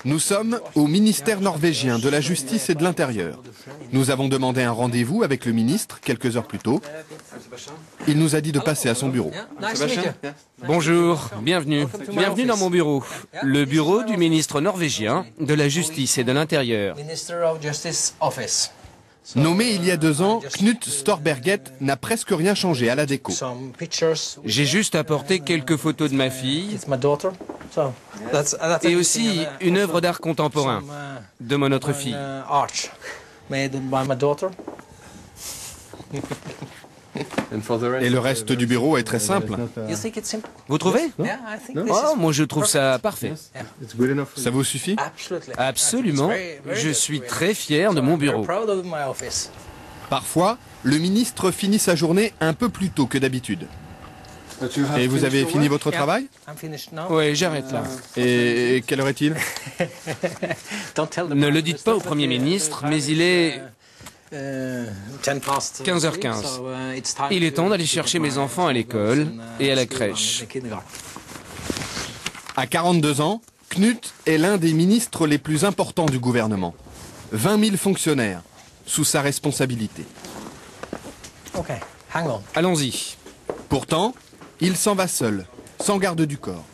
Nous sommes au ministère norvégien de la Justice et de l'Intérieur. Nous avons demandé un rendez-vous avec le ministre quelques heures plus tôt. Il nous a dit de passer à son bureau. Bonjour, bienvenue. Bienvenue dans mon bureau. Le bureau du ministre norvégien de la Justice et de l'Intérieur. Nommé il y a 2 ans, Knut Storberget n'a presque rien changé à la déco. J'ai juste apporté quelques photos de ma fille et aussi une œuvre d'art contemporain de mon autre fille. Et le reste du bureau est très simple. Vous trouvez? Oh, moi je trouve ça parfait. Ça vous suffit? Absolument. Je suis très fier de mon bureau. Parfois, le ministre finit sa journée un peu plus tôt que d'habitude. Et vous avez fini votre travail? Oui, j'arrête là. Et quelle heure est-il? Ne le dites pas au Premier ministre, mais il est 15h15. Il est temps d'aller chercher mes enfants à l'école et à la crèche. À 42 ans, Knut est l'un des ministres les plus importants du gouvernement. 20 000 fonctionnaires sous sa responsabilité. Allons-y. Pourtant, il s'en va seul, sans garde du corps.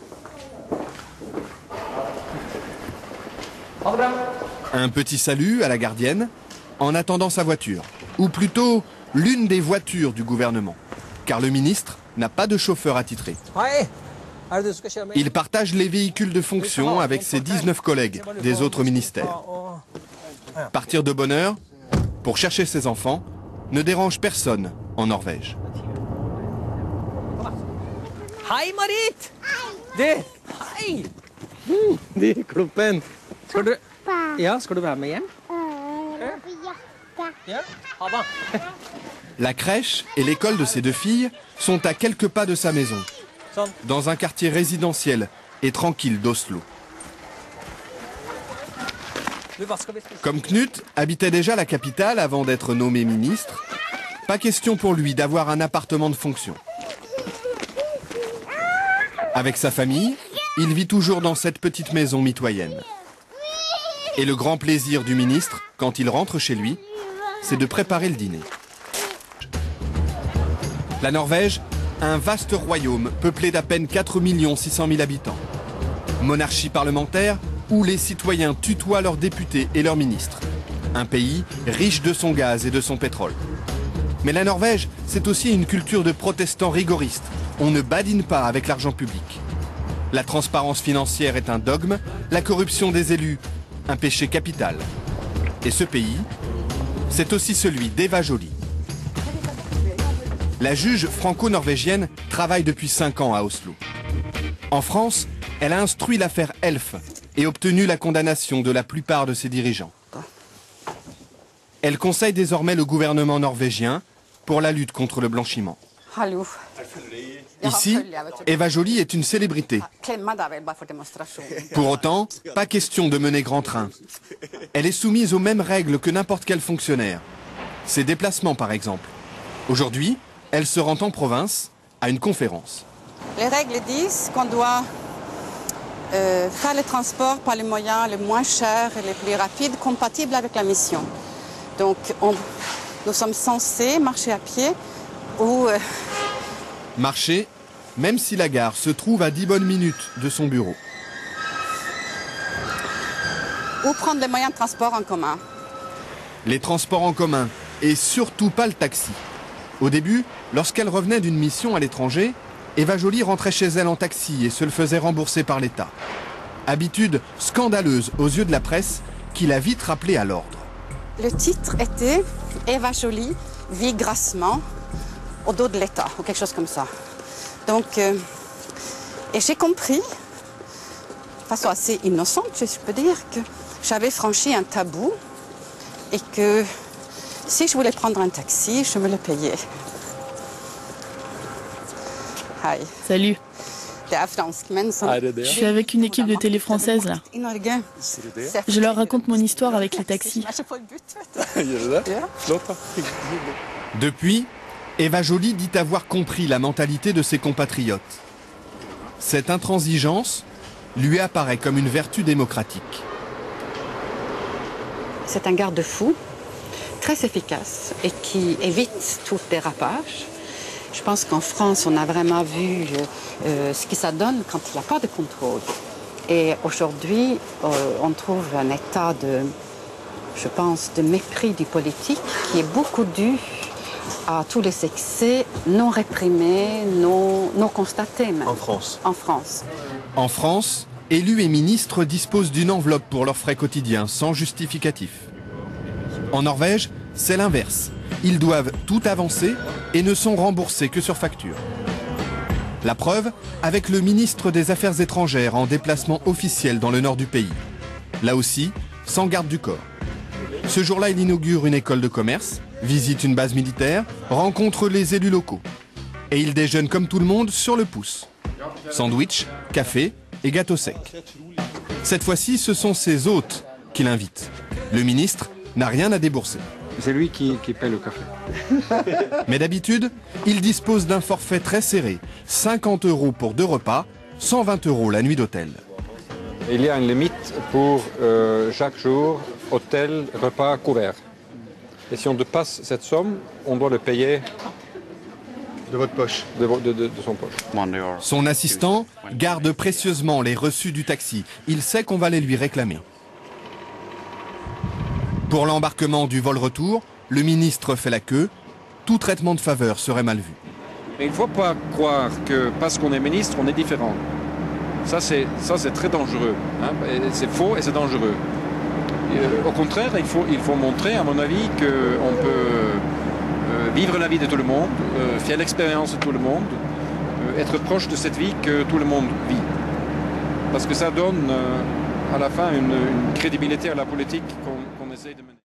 Un petit salut à la gardienne en attendant sa voiture, ou plutôt l'une des voitures du gouvernement, car le ministre n'a pas de chauffeur attitré. Il partage les véhicules de fonction avec ses 19 collègues des autres ministères. Partir de bonne heure pour chercher ses enfants ne dérange personne en Norvège. Hei, Marit! Du, hei! De kloppen. Skal du være med hjem? Ja, ha det. La crèche et l'école de ses 2 filles sont à quelques pas de sa maison, dans un quartier résidentiel et tranquille d'Oslo. Comme Knut habitait déjà la capitale avant d'être nommé ministre, pas question pour lui d'avoir un appartement de fonction. Avec sa famille, il vit toujours dans cette petite maison mitoyenne. Et le grand plaisir du ministre, quand il rentre chez lui, c'est de préparer le dîner. La Norvège, un vaste royaume peuplé d'à peine 4 600 000 habitants. Monarchie parlementaire où les citoyens tutoient leurs députés et leurs ministres. Un pays riche de son gaz et de son pétrole. Mais la Norvège, c'est aussi une culture de protestants rigoristes. On ne badine pas avec l'argent public. La transparence financière est un dogme, la corruption des élus, un péché capital. Et ce pays, c'est aussi celui d'Eva Joly. La juge franco-norvégienne travaille depuis 5 ans à Oslo. En France, elle a instruit l'affaire Elf et obtenu la condamnation de la plupart de ses dirigeants. Elle conseille désormais le gouvernement norvégien pour la lutte contre le blanchiment. Ici, Eva Joly est une célébrité. Pour autant, pas question de mener grand train. Elle est soumise aux mêmes règles que n'importe quel fonctionnaire. Ses déplacements, par exemple. Aujourd'hui, elle se rend en province à une conférence. Les règles disent qu'on doit faire les transports par les moyens les moins chers et les plus rapides, compatibles avec la mission. Donc, nous sommes censés marcher à pied ou... Marcher, même si la gare se trouve à 10 bonnes minutes de son bureau. Ou prendre les moyens de transport en commun. Les transports en commun, et surtout pas le taxi. Au début, lorsqu'elle revenait d'une mission à l'étranger, Eva Joly rentrait chez elle en taxi et se le faisait rembourser par l'État. Habitude scandaleuse aux yeux de la presse qui l'a vite rappelée à l'ordre. Le titre était « Eva Joly vit grassement au dos de l'État » ou quelque chose comme ça. Donc, et j'ai compris, de façon assez innocente, je peux dire, que j'avais franchi un tabou et que si je voulais prendre un taxi, je me le payais. Hi. Salut. Je Je suis avec une équipe de télé française là. Je leur raconte mon histoire avec les taxis. Depuis, Eva Joly dit avoir compris la mentalité de ses compatriotes. Cette intransigeance, lui apparaît comme une vertu démocratique. C'est un garde-fou très efficace et qui évite tout dérapage. Je pense qu'en France, on a vraiment vu ce que ça donne quand il n'y a pas de contrôle. Et aujourd'hui, on trouve un état je pense, de mépris du politique qui est beaucoup dû à tous les excès non réprimés, non constatés même. En France. En France. En France, élus et ministres disposent d'une enveloppe pour leurs frais quotidiens sans justificatif. En Norvège, c'est l'inverse. Ils doivent tout avancer et ne sont remboursés que sur facture. La preuve, avec le ministre des Affaires étrangères en déplacement officiel dans le nord du pays. Là aussi, sans garde du corps. Ce jour-là, il inaugure une école de commerce, visite une base militaire, rencontre les élus locaux. Et il déjeune comme tout le monde sur le pouce. Sandwich, café et gâteau sec. Cette fois-ci, ce sont ses hôtes qui l'invitent. Le ministre n'a rien à débourser. C'est lui qui paie le café. Mais d'habitude, il dispose d'un forfait très serré. 50 € pour 2 repas, 120 € la nuit d'hôtel. Il y a une limite pour chaque jour, hôtel, repas, couvert. Et si on dépasse cette somme, on doit le payer De votre poche. de son poche. Son assistant garde précieusement les reçus du taxi. Il sait qu'on va les lui réclamer. Pour l'embarquement du vol retour, le ministre fait la queue. Tout traitement de faveur serait mal vu. Mais il ne faut pas croire que parce qu'on est ministre, on est différent. Ça, c'est très dangereux. Hein. C'est faux et c'est dangereux. Au contraire, il faut montrer, à mon avis, qu'on peut vivre la vie de tout le monde, faire l'expérience de tout le monde, être proche de cette vie que tout le monde vit. Parce que ça donne à la fin une crédibilité à la politique qu'on essaye de mener.